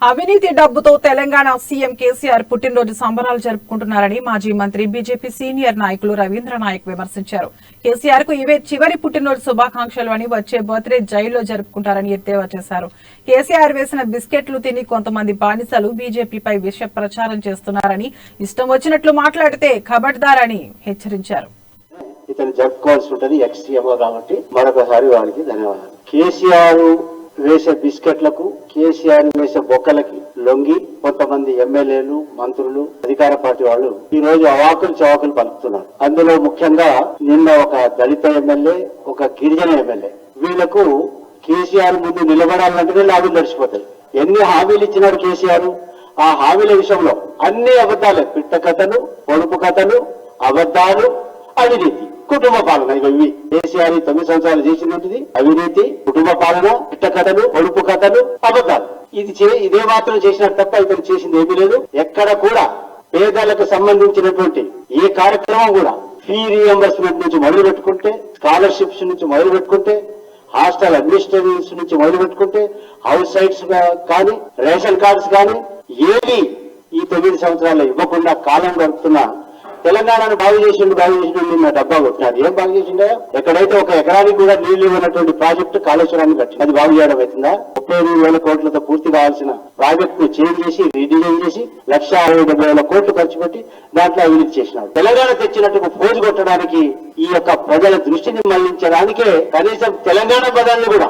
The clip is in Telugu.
అవినీతి డబ్బుతో తెలంగాణ సీఎం కేసీఆర్ పుట్టినరోజు సంబరాలు జరుపుకుంటున్నారని మాజీ మంత్రి బీజేపీ సీనియర్ నాయకులు రవీంద్ర నాయక్ విమర్శించారు. కేసీఆర్ కు ఇవే చివరి పుట్టినరోజు శుభాకాంక్షలు అని వచ్చే బర్త్డే జైల్లో జరుపుకుంటారని ఎద్దేవా చేశారు. కేసీఆర్ వేసిన బిస్కెట్లు తిని కొంతమంది బానిసలు బీజేపీపై విష ప్రచారం చేస్తున్నారని, ఇష్టం వచ్చినట్లు మాట్లాడితే ఖబర్దారని హెచ్చరించారు. ఇతను జరుపుకోవాల్సి ఉంటుంది ఎక్స్సీఎంఓ కాబట్టి మరొకసారి వారికి ధన్యవాదాలు. కేసీఆర్ వేసే బిస్కెట్లకు, కేసీఆర్ వేసే బొక్కలకి లొంగి కొంతమంది ఎమ్మెల్యేలు, మంత్రులు, అధికార పార్టీ వాళ్ళు ఈ రోజు అవాకులు చవాకులు పలుకుతున్నారు. అందులో ముఖ్యంగా నిన్న ఒక దళిత ఎమ్మెల్యే, ఒక గిరిజన ఎమ్మెల్యే, వీళ్లకు కేసీఆర్ ముందు నిలబడాలంటేనే లాభం నడిచిపోతాయి. ఎన్ని హామీలు ఇచ్చినాడు కేసీఆర్, ఆ హామీల విషయంలో అన్ని అబద్ధాలే. పిట్ట కథలు, పొడుపు కథలు, అబద్ధాలు, అవినీతి, కుటుంబ పాలన. ఇవి కేసీఆర్ 9 సంవత్సరాలు చేసింది అవినీతి, కుటుంబ పాలన, పిట్ట కథలు, పొడుపు కథలు, అబద్ధాలు. ఇదే మాత్రం చేసినట్టు తప్ప ఇతను చేసింది ఏమీ లేదు. ఎక్కడ కూడా పేదలకు సంబంధించినటువంటి ఏ కార్యక్రమం కూడా ఫీ రీఎంబర్స్మెంట్ నుంచి మొదలు పెట్టుకుంటే, స్కాలర్షిప్స్ నుంచి మొదలు పెట్టుకుంటే, హాస్టల్ అడ్మినిస్ట్రేషన్స్ నుంచి మొదలు పెట్టుకుంటే, హౌస్ సైట్స్ కానీ, రేషన్ కార్డ్స్ కానీ ఏవి ఈ 9 సంవత్సరాల్లో ఇవ్వకుండా కాలం గడుపుతున్న తెలంగాణను బాగు చేసిండు నిన్న డబ్బా కొట్టినాడు. ఏం బాగు చేసిండే? ఎక్కడైతే ఒక ఎకరానికి కూడా నీళ్లు ఇవ్వనటువంటి ప్రాజెక్టు కాళేశ్వరాన్ని కట్టి అది బాగు చేయడం అవుతుందా? 35,000 కోట్లతో పూర్తి కావాల్సిన ప్రాజెక్ట్ ను చేంజ్ చేసి, రీడిజైన్ చేసి 1,60,70,000 కోట్లు ఖర్చు పెట్టి దాంట్లో అవినీతి చేసినాడు. తెలంగాణ తెచ్చినట్టుకు ఫోజు కొట్టడానికి, ఈ యొక్క ప్రజల దృష్టిని మళ్లించడానికే కనీసం తెలంగాణ పదాన్ని కూడా